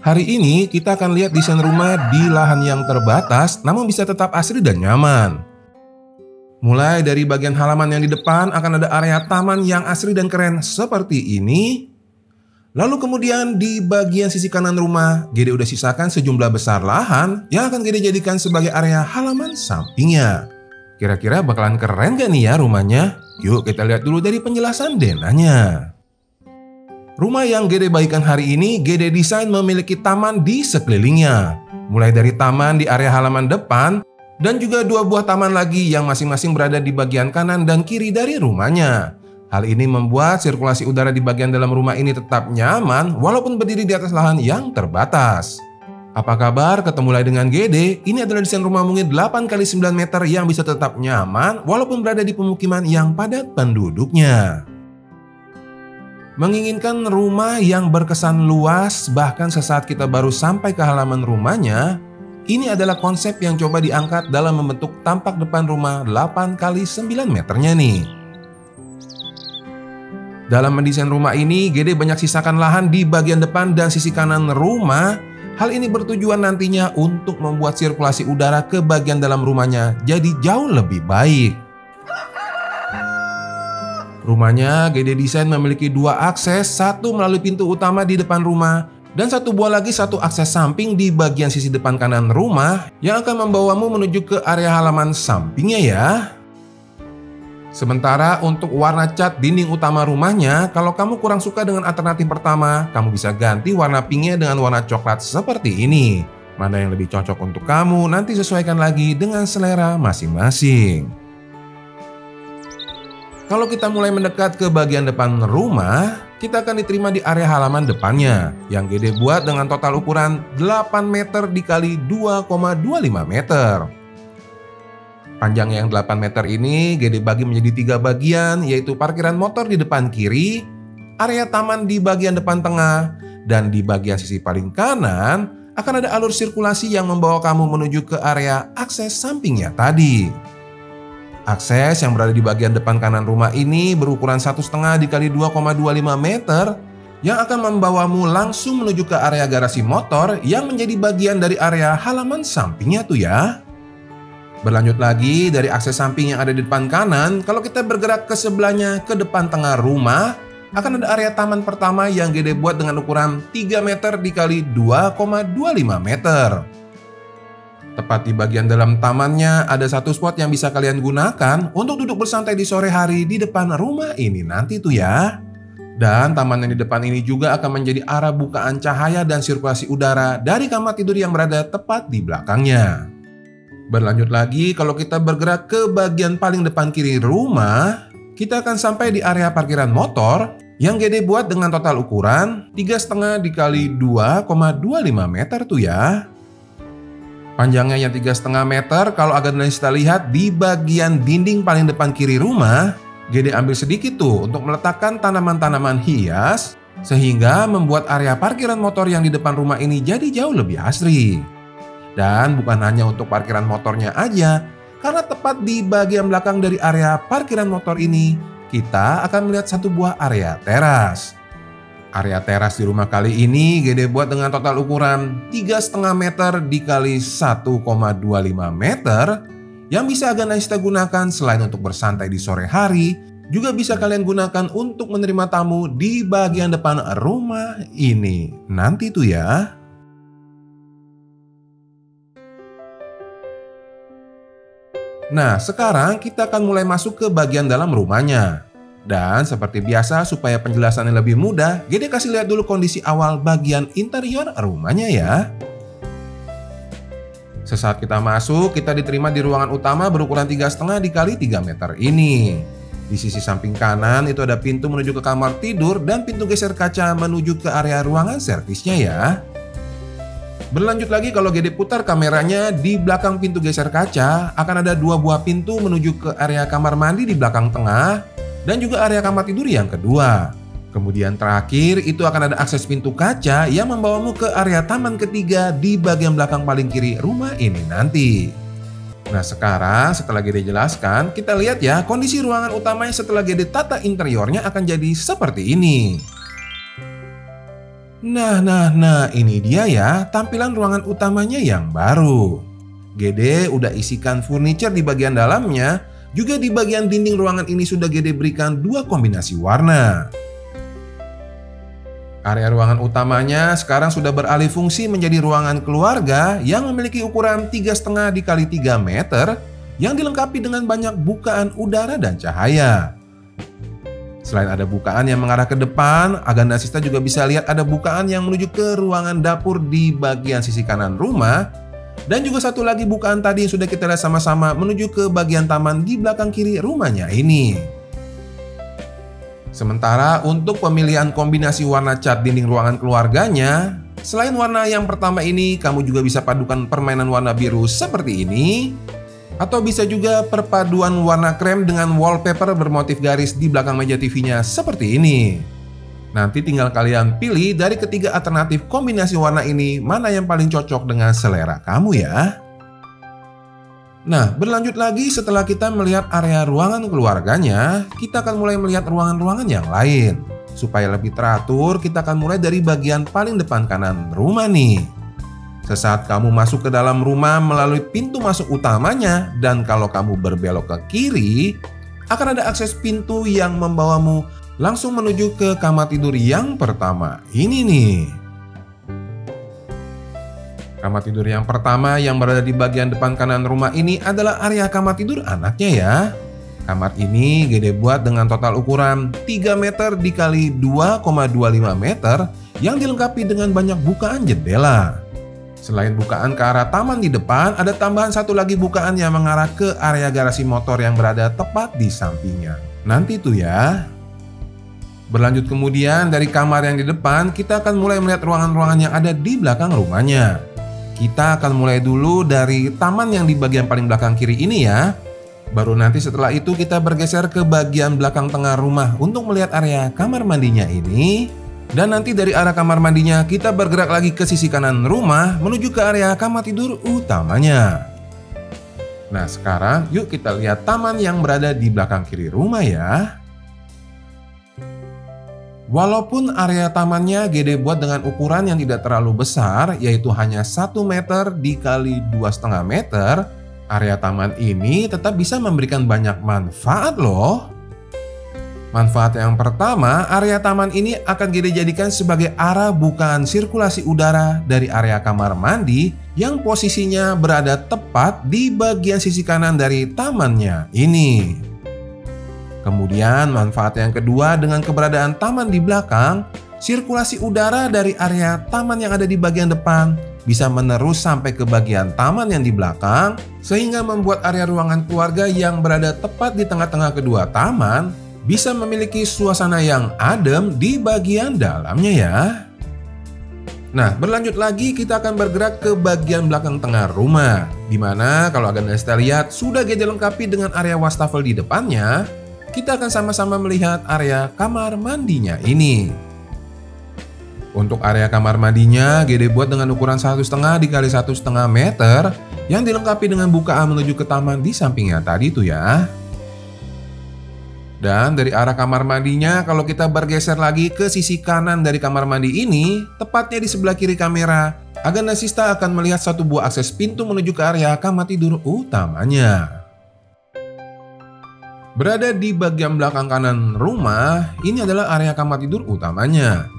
Hari ini kita akan lihat desain rumah di lahan yang terbatas namun bisa tetap asri dan nyaman. Mulai dari bagian halaman yang di depan akan ada area taman yang asri dan keren seperti ini. Lalu kemudian di bagian sisi kanan rumah, Gede udah sisakan sejumlah besar lahan yang akan Gede jadikan sebagai area halaman sampingnya. Kira-kira bakalan keren gak nih ya rumahnya? Yuk kita lihat dulu dari penjelasan denanya. Rumah yang Gede bagikan hari ini, Gede desain memiliki taman di sekelilingnya. Mulai dari taman di area halaman depan, dan juga 2 buah taman lagi yang masing-masing berada di bagian kanan dan kiri dari rumahnya. Hal ini membuat sirkulasi udara di bagian dalam rumah ini tetap nyaman walaupun berdiri di atas lahan yang terbatas. Apa kabar? Ketemu lagi dengan Gede. Ini adalah desain rumah mungil 8x9 meter yang bisa tetap nyaman walaupun berada di pemukiman yang padat penduduknya. Menginginkan rumah yang berkesan luas bahkan sesaat kita baru sampai ke halaman rumahnya, ini adalah konsep yang coba diangkat dalam membentuk tampak depan rumah 8x9 meternya nih. Dalam mendesain rumah ini, Gede banyak sisakan lahan di bagian depan dan sisi kanan rumah. Hal ini bertujuan nantinya untuk membuat sirkulasi udara ke bagian dalam rumahnya jadi jauh lebih baik. Rumahnya Gede desain memiliki 2 akses, satu melalui pintu utama di depan rumah, dan 1 buah lagi satu akses samping di bagian sisi depan kanan rumah yang akan membawamu menuju ke area halaman sampingnya ya. Sementara untuk warna cat dinding utama rumahnya, kalau kamu kurang suka dengan alternatif pertama, kamu bisa ganti warna pinknya dengan warna coklat seperti ini. Mana yang lebih cocok untuk kamu, nanti sesuaikan lagi dengan selera masing-masing. Kalau kita mulai mendekat ke bagian depan rumah, kita akan diterima di area halaman depannya yang Gede buat dengan total ukuran 8 meter dikali 2,25 meter. Panjangnya yang 8 meter ini Gede bagi menjadi 3 bagian, yaitu parkiran motor di depan kiri, area taman di bagian depan tengah, dan di bagian sisi paling kanan akan ada alur sirkulasi yang membawa kamu menuju ke area akses sampingnya tadi. Akses yang berada di bagian depan kanan rumah ini berukuran 1,5 dikali 2,25 meter yang akan membawamu langsung menuju ke area garasi motor yang menjadi bagian dari area halaman sampingnya tuh ya. Berlanjut lagi dari akses samping yang ada di depan kanan, kalau kita bergerak ke sebelahnya ke depan tengah rumah, akan ada area taman pertama yang Gede buat dengan ukuran 3 meter dikali 2,25 meter. Tepat di bagian dalam tamannya ada satu spot yang bisa kalian gunakan untuk duduk bersantai di sore hari di depan rumah ini nanti tuh ya. Dan taman yang di depan ini juga akan menjadi arah bukaan cahaya dan sirkulasi udara dari kamar tidur yang berada tepat di belakangnya. Berlanjut lagi, kalau kita bergerak ke bagian paling depan kiri rumah, kita akan sampai di area parkiran motor yang Gede buat dengan total ukuran 3,5 dikali 2,25 meter tuh ya. Panjangnya yang 3,5 meter, kalau agak kita lihat di bagian dinding paling depan kiri rumah, Gede ambil sedikit tuh untuk meletakkan tanaman-tanaman hias, sehingga membuat area parkiran motor yang di depan rumah ini jadi jauh lebih asri. Dan bukan hanya untuk parkiran motornya aja, karena tepat di bagian belakang dari area parkiran motor ini, kita akan melihat satu buah area teras. Area teras di rumah kali ini Gede buat dengan total ukuran 3,5 meter dikali 1,25 meter yang bisa Aganaista gunakan selain untuk bersantai di sore hari, juga bisa kalian gunakan untuk menerima tamu di bagian depan rumah ini nanti tuh ya. Nah, sekarang kita akan mulai masuk ke bagian dalam rumahnya. Dan seperti biasa, supaya penjelasannya lebih mudah, Gede kasih lihat dulu kondisi awal bagian interior rumahnya ya. Sesaat kita masuk, kita diterima di ruangan utama berukuran 3,5 dikali 3 meter ini. Di sisi samping kanan itu ada pintu menuju ke kamar tidur dan pintu geser kaca menuju ke area ruangan servisnya ya. Berlanjut lagi, kalau Gede putar kameranya, di belakang pintu geser kaca akan ada 2 buah pintu menuju ke area kamar mandi di belakang tengah dan juga area kamar tidur yang kedua. Kemudian terakhir itu akan ada akses pintu kaca yang membawamu ke area taman ketiga di bagian belakang paling kiri rumah ini nanti. Nah sekarang setelah Gede jelaskan, kita lihat ya kondisi ruangan utamanya setelah Gede tata interiornya akan jadi seperti ini. Nah, ini dia ya tampilan ruangan utamanya yang baru. Gede udah isikan furniture di bagian dalamnya, juga di bagian dinding ruangan ini sudah Gede berikan dua kombinasi warna. Area ruangan utamanya sekarang sudah beralih fungsi menjadi ruangan keluarga yang memiliki ukuran 3,5 x 3 meter yang dilengkapi dengan banyak bukaan udara dan cahaya. Selain ada bukaan yang mengarah ke depan, Agandasista juga bisa lihat ada bukaan yang menuju ke ruangan dapur di bagian sisi kanan rumah. Dan juga satu lagi bukaan tadi yang sudah kita lihat sama-sama menuju ke bagian taman di belakang kiri rumahnya ini. Sementara untuk pemilihan kombinasi warna cat dinding ruangan keluarganya, selain warna yang pertama ini, kamu juga bisa padukan permainan warna biru seperti ini. Atau bisa juga perpaduan warna krem dengan wallpaper bermotif garis di belakang meja TV-nya seperti ini. Nanti tinggal kalian pilih dari ketiga alternatif kombinasi warna ini mana yang paling cocok dengan selera kamu ya. Nah, berlanjut lagi setelah kita melihat area ruangan keluarganya, kita akan mulai melihat ruangan-ruangan yang lain. Supaya lebih teratur, kita akan mulai dari bagian paling depan kanan rumah nih. Sesaat kamu masuk ke dalam rumah melalui pintu masuk utamanya, dan kalau kamu berbelok ke kiri, akan ada akses pintu yang membawamu langsung menuju ke kamar tidur yang pertama. Ini nih. Kamar tidur yang pertama yang berada di bagian depan kanan rumah ini adalah area kamar tidur anaknya ya. Kamar ini Gede buat dengan total ukuran 3 meter dikali 2,25 meter yang dilengkapi dengan banyak bukaan jendela. Selain bukaan ke arah taman di depan, ada tambahan satu lagi bukaan yang mengarah ke area garasi motor yang berada tepat di sampingnya. Nanti tuh ya. Berlanjut kemudian dari kamar yang di depan, kita akan mulai melihat ruangan-ruangan yang ada di belakang rumahnya. Kita akan mulai dulu dari taman yang di bagian paling belakang kiri ini ya. Baru nanti setelah itu kita bergeser ke bagian belakang tengah rumah untuk melihat area kamar mandinya ini. Dan nanti dari arah kamar mandinya kita bergerak lagi ke sisi kanan rumah menuju ke area kamar tidur utamanya. Nah sekarang yuk kita lihat taman yang berada di belakang kiri rumah ya. Walaupun area tamannya Gede buat dengan ukuran yang tidak terlalu besar, yaitu hanya 1 meter dikali 2,5 meter, area taman ini tetap bisa memberikan banyak manfaat loh. Manfaat yang pertama, area taman ini akan Gede jadikan sebagai arah bukaan sirkulasi udara dari area kamar mandi yang posisinya berada tepat di bagian sisi kanan dari tamannya ini. Kemudian manfaat yang kedua, dengan keberadaan taman di belakang, sirkulasi udara dari area taman yang ada di bagian depan bisa menerus sampai ke bagian taman yang di belakang, sehingga membuat area ruangan keluarga yang berada tepat di tengah-tengah kedua taman bisa memiliki suasana yang adem di bagian dalamnya ya. Nah, berlanjut lagi kita akan bergerak ke bagian belakang tengah rumah, dimana kalau Agandasista lihat sudah Gede lengkapi dengan area wastafel di depannya. Kita akan sama-sama melihat area kamar mandinya ini. Untuk area kamar mandinya Gede buat dengan ukuran 1,5 dikali 1,5 meter yang dilengkapi dengan bukaan menuju ke taman di sampingnya tadi tuh ya. Dan dari arah kamar mandinya kalau kita bergeser lagi ke sisi kanan dari kamar mandi ini, tepatnya di sebelah kiri kamera, Agandasista akan melihat satu buah akses pintu menuju ke area kamar tidur utamanya. Berada di bagian belakang kanan rumah, ini adalah area kamar tidur utamanya.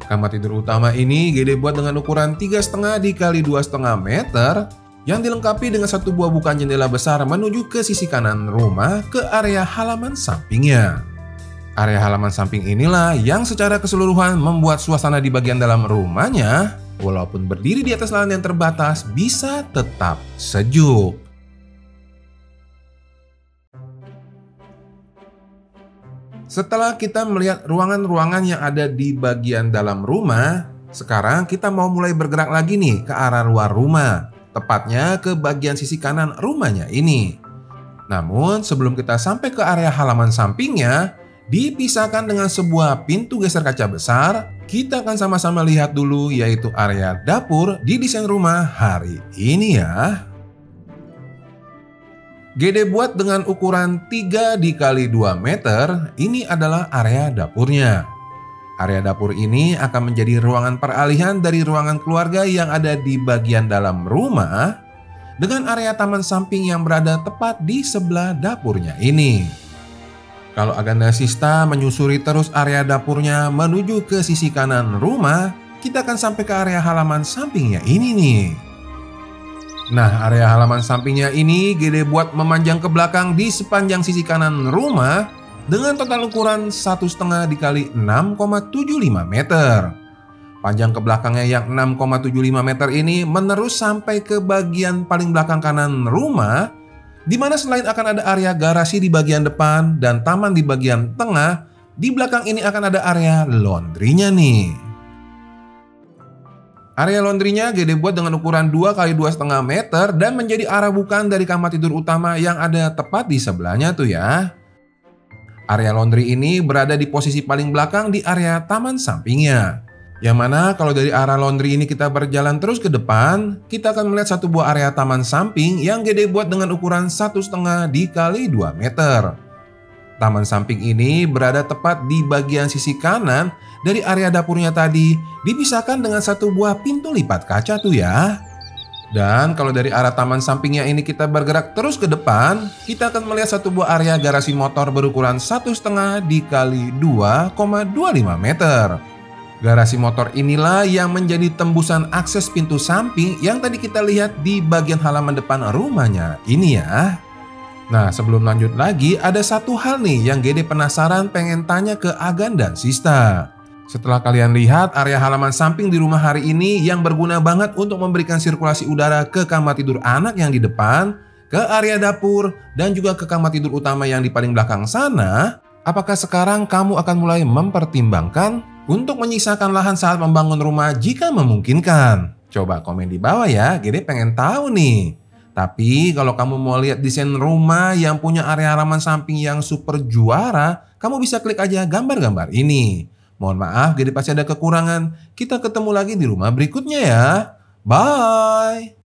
Kamar tidur utama ini Gede buat dengan ukuran 3,5 dikali 2,5 meter yang dilengkapi dengan satu buah bukaan jendela besar menuju ke sisi kanan rumah ke area halaman sampingnya. Area halaman samping inilah yang secara keseluruhan membuat suasana di bagian dalam rumahnya, walaupun berdiri di atas lahan yang terbatas, bisa tetap sejuk. Setelah kita melihat ruangan-ruangan yang ada di bagian dalam rumah, sekarang kita mau mulai bergerak lagi nih ke arah luar rumah, tepatnya ke bagian sisi kanan rumahnya ini. Namun sebelum kita sampai ke area halaman sampingnya, dipisahkan dengan sebuah pintu geser kaca besar, kita akan sama-sama lihat dulu yaitu area dapur di desain rumah hari ini ya. Gede buat dengan ukuran 3 dikali 2 meter, ini adalah area dapurnya. Area dapur ini akan menjadi ruangan peralihan dari ruangan keluarga yang ada di bagian dalam rumah dengan area taman samping yang berada tepat di sebelah dapurnya ini. Kalau Aganda Sista menyusuri terus area dapurnya menuju ke sisi kanan rumah, kita akan sampai ke area halaman sampingnya ini nih. Nah, area halaman sampingnya ini Gede buat memanjang ke belakang di sepanjang sisi kanan rumah dengan total ukuran 1,5 dikali 6,75 meter. Panjang ke belakangnya yang 6,75 meter ini menerus sampai ke bagian paling belakang kanan rumah, di mana selain akan ada area garasi di bagian depan dan taman di bagian tengah, di belakang ini akan ada area laundry-nya nih. Area laundry-nya Gede buat dengan ukuran 2 kali 2,5 meter dan menjadi arah bukan dari kamar tidur utama yang ada tepat di sebelahnya tuh ya. Area laundry ini berada di posisi paling belakang di area taman sampingnya. Yang mana kalau dari arah laundry ini kita berjalan terus ke depan, kita akan melihat satu buah area taman samping yang Gede buat dengan ukuran 1,5 dikali 2 meter. Taman samping ini berada tepat di bagian sisi kanan dari area dapurnya tadi, dipisahkan dengan satu buah pintu lipat kaca tuh ya. Dan kalau dari arah taman sampingnya ini kita bergerak terus ke depan, kita akan melihat satu buah area garasi motor berukuran 1,5 dikali 2,25 meter. Garasi motor inilah yang menjadi tembusan akses pintu samping yang tadi kita lihat di bagian halaman depan rumahnya ini ya. Nah, sebelum lanjut lagi, ada satu hal nih yang Gede penasaran pengen tanya ke Agan dan Sista. Setelah kalian lihat area halaman samping di rumah hari ini yang berguna banget untuk memberikan sirkulasi udara ke kamar tidur anak yang di depan, ke area dapur, dan juga ke kamar tidur utama yang di paling belakang sana, apakah sekarang kamu akan mulai mempertimbangkan untuk menyisakan lahan saat membangun rumah jika memungkinkan? Coba komen di bawah ya, Gede pengen tahu nih. Tapi kalau kamu mau lihat desain rumah yang punya area halaman samping yang super juara, kamu bisa klik aja gambar-gambar ini. Mohon maaf, Gede pasti ada kekurangan. Kita ketemu lagi di rumah berikutnya ya. Bye!